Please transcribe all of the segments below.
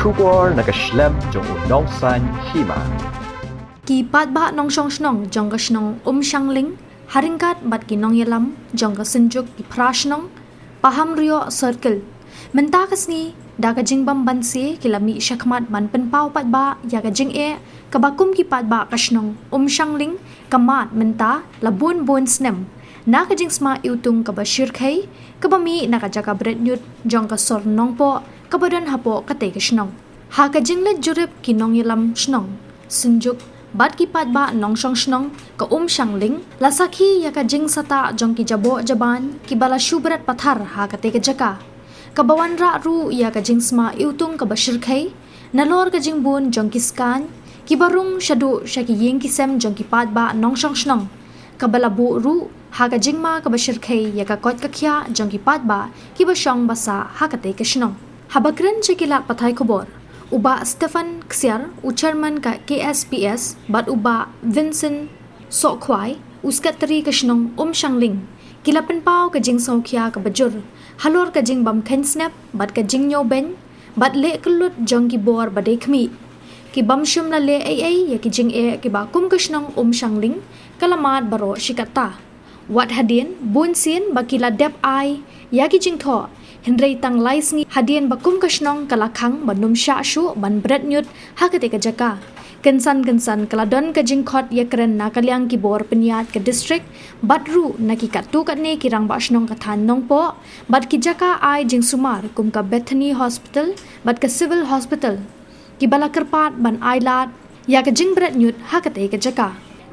Shubor nakaslem jong unong san hima. Ki pat ba nong shong snong jong ka snong shangling haringkat bat ki nong yalam jong ka senjuk ki prashnong paham rio circle menta kasni da ka jing bam bansi kilami shakmat man pen pau pat ba ya ka jing kabakum ki pat ba ka snong shangling kamat menta labun bun snem na ka jing sma iutung ka bashir khai kabami na ka jaka bret nyut jong ka sor nong po kabadan hapo kate ka snong ha ka jing le jurip ki nong yalam snong senjuk bat ki pat ba nong shong snong ka shangling lasaki ya ka jing sata jong ki jabo jaban ki bala shubrat pathar ha ka te ka jaka ka bawan ra ru ya ka jing sma iutung ka bashir khai nalor ka jing bun jong ki skan ki barung shadu shaki yeng ki sem jong ki pat ba nong shong snong ka bala bu ru ha ka jing ma ka bashir khai ya ka kot ka khya jong ki pat ba ki ba shong basa ha ka te ka snong habakren chekila pathai khobor uba Stefan Xiar, chairman ka KSPS, bat uba Vincent Sokwai, uskatri ka snong shangling. Kila penpau ka jing songkya ka bajur, halor ka jing bam ken snap, bat ka jing nyo ben, bat le kelut jong ki bor badai khmi. Ki bam shum la le ay ya ki jing ki ba kum ka snong shangling, kalamat baro shikata. Wat hadin, bun sin bakila dep ai, ya ki jing tho, Henry tang lais ngi hadien bakum kasnong kalakhang banum sha shu ban bret nyut hakate ka jaka kensan kaladon ka jingkhot ya kren na kalyang ki bor peniat ka district batru naki katu ka ne kirang ba snong ka than nong po bat ki jaka ai jing sumar kum ka Bethany hospital bat ka civil hospital ki bala kerpat ban ai lat ya ka jing bret nyut hakate ka jaka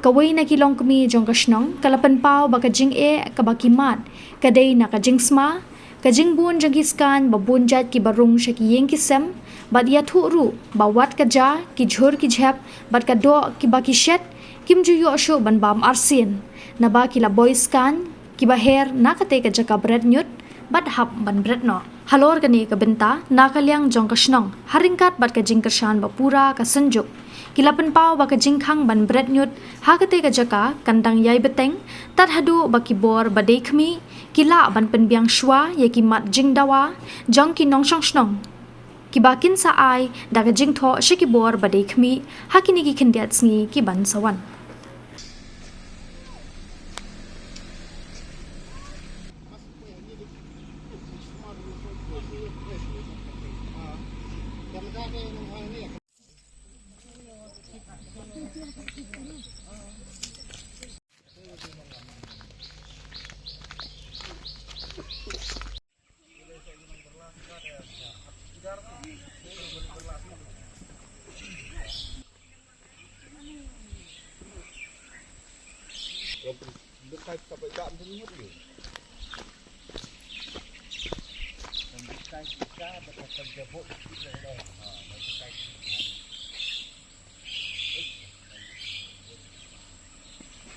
kawai na kilong kami jong kasnong kalapan pau baka jing ka bakimat kadai na ka jing sma kajing bun jagi skan babun jat ki barung shaki yeng ki sem bad ya thuru bawat ka ja ki jhur ki jhap bad ka do ki ba ki shet kim ju yo sho ban bam arsin na ba ki la boy skan ki ba her na ka te ka jaka bread nyut bad hap ban bread no halor ka ne ka benta na ka liang jong ka snong haringkat bad ka jing kershan ba pura ka senjuk kilapan pau baka jingkhang ban bret nyut hakate ka jaka kandang yai beteng tat hadu baki bor badai khmi kila ban penbiang shwa ye ki mat jing dawa jong ki nong shong snong ki bakin sa ai daga jing tho shiki bor badai khmi hakini ki khindiat sngi ki ban sawan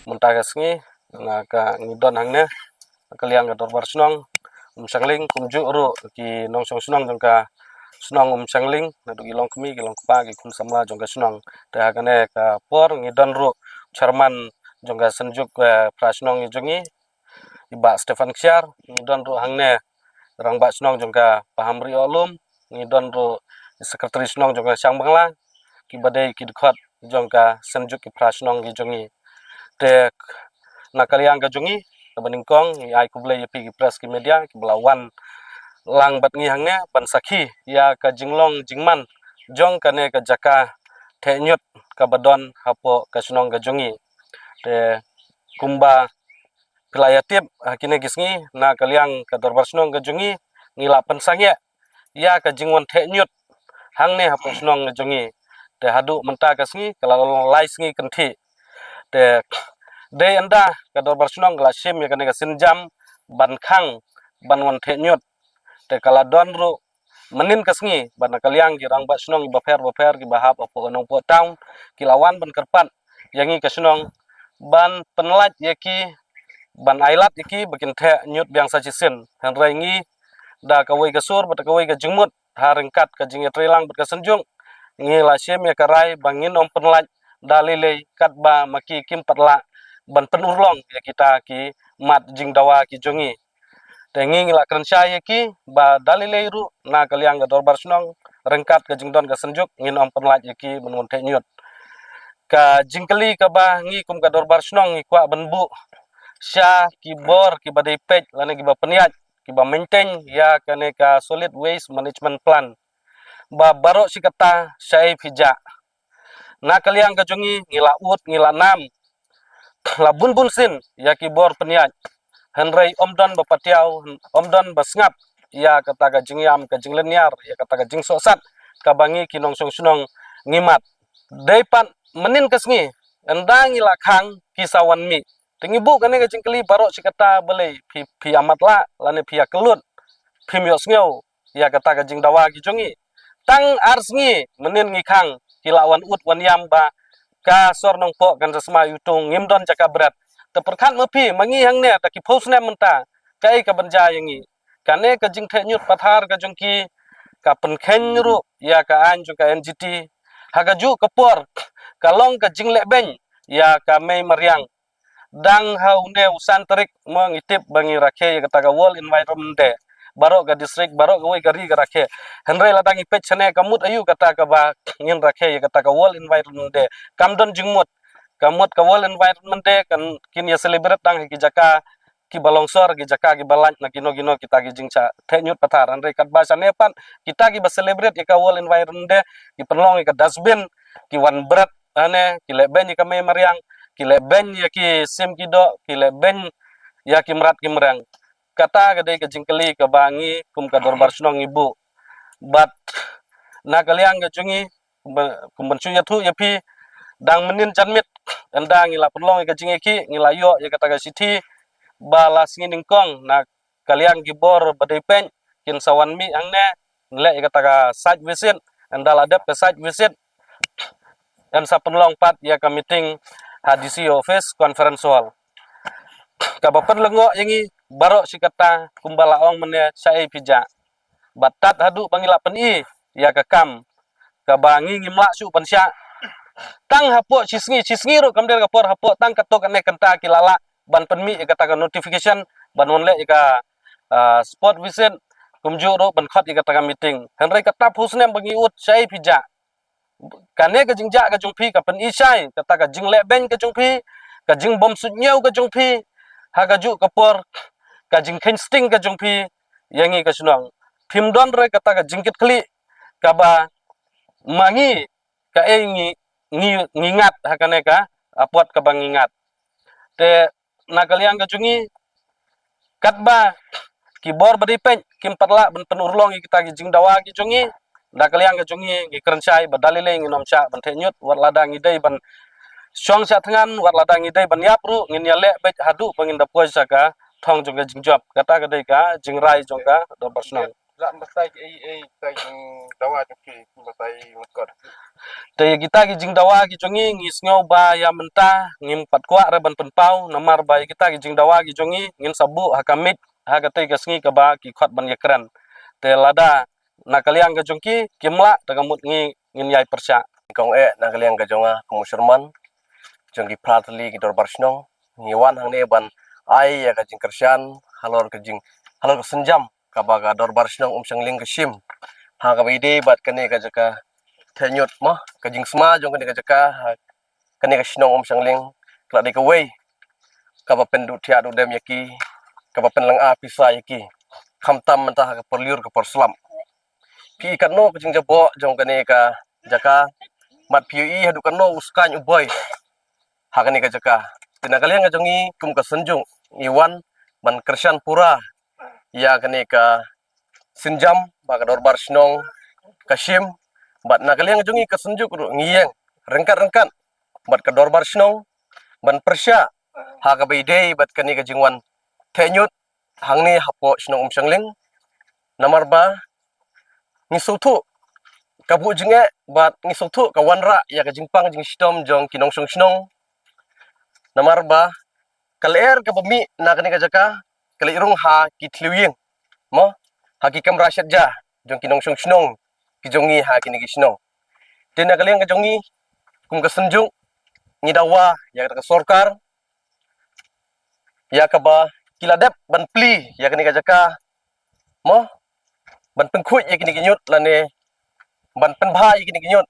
Muntagasngi na ka ngidon hangne kaliang ka dorbar snong shangling kumju ru ki nong song snong jong ka snong shangling na du ilong kmi ilong pa ki kun samla jong ka snong ta kane ka por ngidon ru chairman jong ka senjuk prasnong jongi iba Stefan Xiar ngidon ru hangne rang ba snong jong ka paham ri olum ngidon ru sekretari snong jong ka sang bangla ki badai ki dkhot jong ka senjuk ki prasnong ki jongi te nakaliang ka jongi tabaningkong ai kublai pi ki press ki media ki belawan lang bat ngi hangne ban sakhi ya ka jinglong jingman jong kane ka jaka the nyut ka badon hapo ka sunong ka jongi te kumba pilayatip hakine gisngi na kaliang ka dorbar sunong ka jongi ngila pensangya ya ka jingwon the nyut hangne hapo sunong ka jongi te hadu menta kasngi kala lais ngi kanthi te de anda ka dorbar sunong la sim ya kane ka sinjam ban khang ban won the nyut te kala don ru menin kasngi ban kaliang ki rang ba sunong ba fer ki bahap opo nong po town ki lawan ban kerpat yangi ka sunong ban penlat yaki ban ailat iki bakin the nyut biang sa chisin han rengi da ka wei ka sur bat ka wei ka jingmut haringkat ka jinge trelang bat ka senjung ngi la sim ya karai bangin om penlat dalile kat ba maki kim patla ban penurlong ya kita ki mat jing dawa ki jongi tengi ngila kerensya yaki ba dalile ru na kaliang ga dorbar snong rengkat ka jingdon ka senjuk ngin om penlaj yaki menun te nyut ka jingkeli ka ba ngi kum ka dorbar snong ngi kwa benbu sya ki bor ki ba depej lane ki ba peniaj ki ba maintain ya kane ka solid waste management plan ba baro sikata syai hija na kaliang ka jungi ngila ut ngila nam la bun bun sin ya ki bor peniaj henrei omdon bapatiau omdon basngap ya kata ka jingyam ka jingleniar ya kata ka jingsosat ka bangi kinong song sunong ngimat deipan menin kesngi endang ila khang kisawan mi tingibu kane ka jingkeli baro sikata belei pi amat la lane pi kelut pi mios ngeu ya kata ka jingdawa ki jongi tang arsngi menin ngi khang kilawan ut wan yam ba ka sor nong po kan resma yutung ngimdon jaka berat teperkhat mepi mangi hang ne taki pos ne menta kai ka banja yangi kane ka jing the nyut pathar ka jongki ka penkhen ru ya ka an ju ka NGT haga ju ka por ka long ka jing le ben ya ka mei mariang dang hau ne usan terik mong itip bangi rakhe ya kata ka world environment day barok ka district barok ka wei kari ka rakhe henrei ladang ipet chane kamut ayu kata ka ba ngin rakhe ya kata ka world environment day kamdon jingmut kamut ka world environment day kan kin ya celebrate dang ki jaka ki balongsor ki jaka ki balanj na kino kino kita ki jingcha the nyut pathar henrei kat ba chane pan kita ki ba celebrate ya ka world environment day ki penlong ka dustbin ki wan berat ane ki leben ka me mariang ki leben ya ki sim ki do ki leben ya ki merat ki merang kata gede ke jingkeli ke bangi kum ka dorbar snong ibu bat na kaliang ke jungi kum bensu ya thu ya pi dang menin janmit endang ngila perlong ke jingeki ngila yo ya kata ka siti balas ngi ningkong na kaliang gibor badai pen kin sawan mi angne le ya kata ka site visit endal adap ke site visit dan sa penlong pat ya ka meeting hadisi office conference hall kabapan lengo yangi baro sikata kumbala ong mene sai pija batat hadu pangila peni ya kakam kabangi ngimla su pansya tang hapo cisngi ro kamder kapor hapo tang katok ne kanta kilala ban penmi ya kata notification ban onle ya spot visit kumju ro ban khot ya kata meeting henrei kata phusnem bangi ut sai pija kane ka jingja ka jungpi ka pen isai kata ka jingle ben ka jungpi ka jing bom su nyau ka jungpi hagaju kapor ka jingkhen sting ka jungpi yangi ka sunang phimdon re kata ka jingkit kli ka ba mangi ka ngingat hakane ka apot ka bangingat te nakaliang ka jungi katba kibor badi pen kim parla ben penurlong kita ki jingdawa ki jungi nakaliang ka jungi ki kerensai badalile nginom cha ban thenyut wat ladang idei ban Syong sa tangan wat ladang idai ban yap ru ngin yale bet hadu pangin da poi saka thong jong ka jingjop kata ka dei ka jingrai jong ka do personal Dạ mà tay tay dawa ki mà tay một cột. te kita ki jingdawa ki jongi ngis ngau ba ya menta ngim pat kwa re ban penpau namar ba kita ki jingdawa ki jongi ngin sabu hakamit haga te ka sngi ka ba ki khot ban yakran te lada nakaliang ka jongki kimla tagamut ngin yai persya Kong nakaliang ka jonga kumusirman jongki pratli ki dorbar snong ngiwan hang ne ban ai ya ka jing kersian halor ka senjam ka ba ka dorbar snong sangling ka sim ha ka ide bat kane ka jaka thenyut mo ka jing sma jong kane ka jaka kane ka snong sangling kla de ka wei ka ba pendu thia du dem yaki ka ba pen lang a pisa yaki khamtam mentah ka perliur ka perslam pi kanno ka jing jabo jong kane ka jaka mat PUI hadu kanno uskan uboy hakani ka jaka tinakaliang ka jongi kum ka senjung iwan ban kersian pura ya kani ka sinjam ba ka dorbar snong kasim bat nakaliang ka jongi ka senjuk ru ngiyeng rengkat bat ka dorbar snong ban persya ha ka beidei bat kani ka jingwan thenyut hangni hapo snong sangling namar ba ngisutu kabu jinge bat ngisutu ka wanra ya ka jingpang jing stom jong kinong snong namar ba kaler ka pemi na kani ka jaka kalirung ha ki tliwing mo ha ki kam rasyat ja jong kinong snong ki jongi ha kini ki snong tin na kaleng ka jongi kum ka senjung ngidawa ya ka sorkar ya ka ba kiladep ban pli ya kini kajaka mo ban pengkhuit ya kini kinyut lane ban penbha ya kini kinyut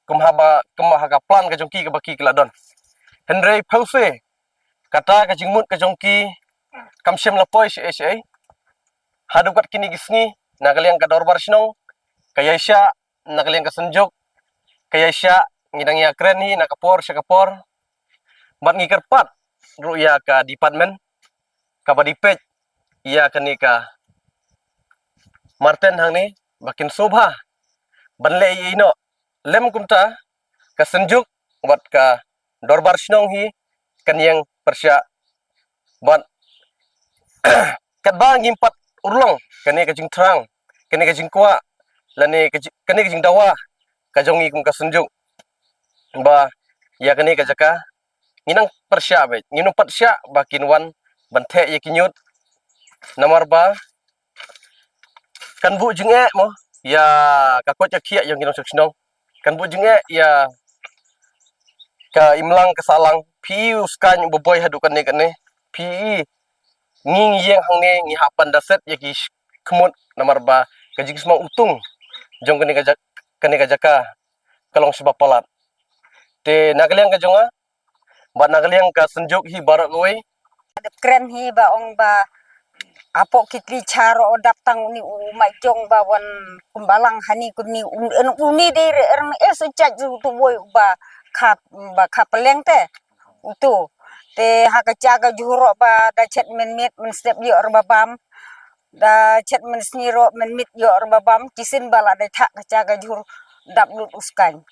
kumhaga plan ka jongki ka baki kiladon henry pause kata ka jingmut ka jongki kamsem lapoi se hadukat kini gisni nagaliang ka dorbar sinong kayasya nagaliang ka senjuk kayasya ngidang ya kren hi nakapor syakapor bat ngikerpat ruya ka department ka badipet ya kani ka Martin hang ni bakin sobha banle ino lem kumta ka senjuk wat ka dorbar sinong hi kanyang persya bat kadba ngimpat urlong kani ka jing terang kani ka jing kwa lani kani ka jing dawa ka jongi kum ka senjuk ba ya kani ka jaka nginang persya be nginu patsya bakin wan banthe ye kinyut nomor ba kan bu jinge mo ya kakot ya kia yang kinong saksinong kan bu jinge ya ka imlang kesalang pius kan boboy hadukan ni kan ni pi nging yang hang ni ngi hapan daset ya ki kemut nomor ba kajik semua utung jong kani kajaka kalong sebab palat te nagaliang ka jonga ba nagaliang ka senjuk hi barak goi keren hi ba ong ba apo kitli charo odap tang ni umai jong ba wan kumbalang hani kuni uni de erang es chat tu boy ba kapeleng te utu te hakacha ga juro ba da chat men step yo babam da chat men sniro men mit yo babam kisin bala da thak kacha ga juro dap lut uskan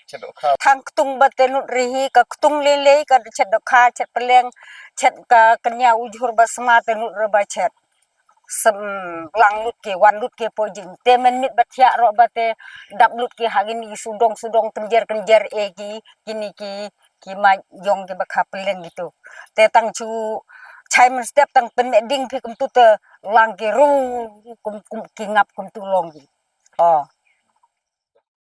thang tung batenut rihi ka tung lele ka chat dokha chat peleng chat ka kenya ujur basma tenut reba chat sem lang lut ke wan lut ke pojing te men mit batia ro bate dap lut ke hagini sudong kenjer egi kini ki ma yong ke bakha peleng gitu te tang chu chai men step tang pen ding phi kum tu te lang ke ru kum ki ngap kum tu long gi oh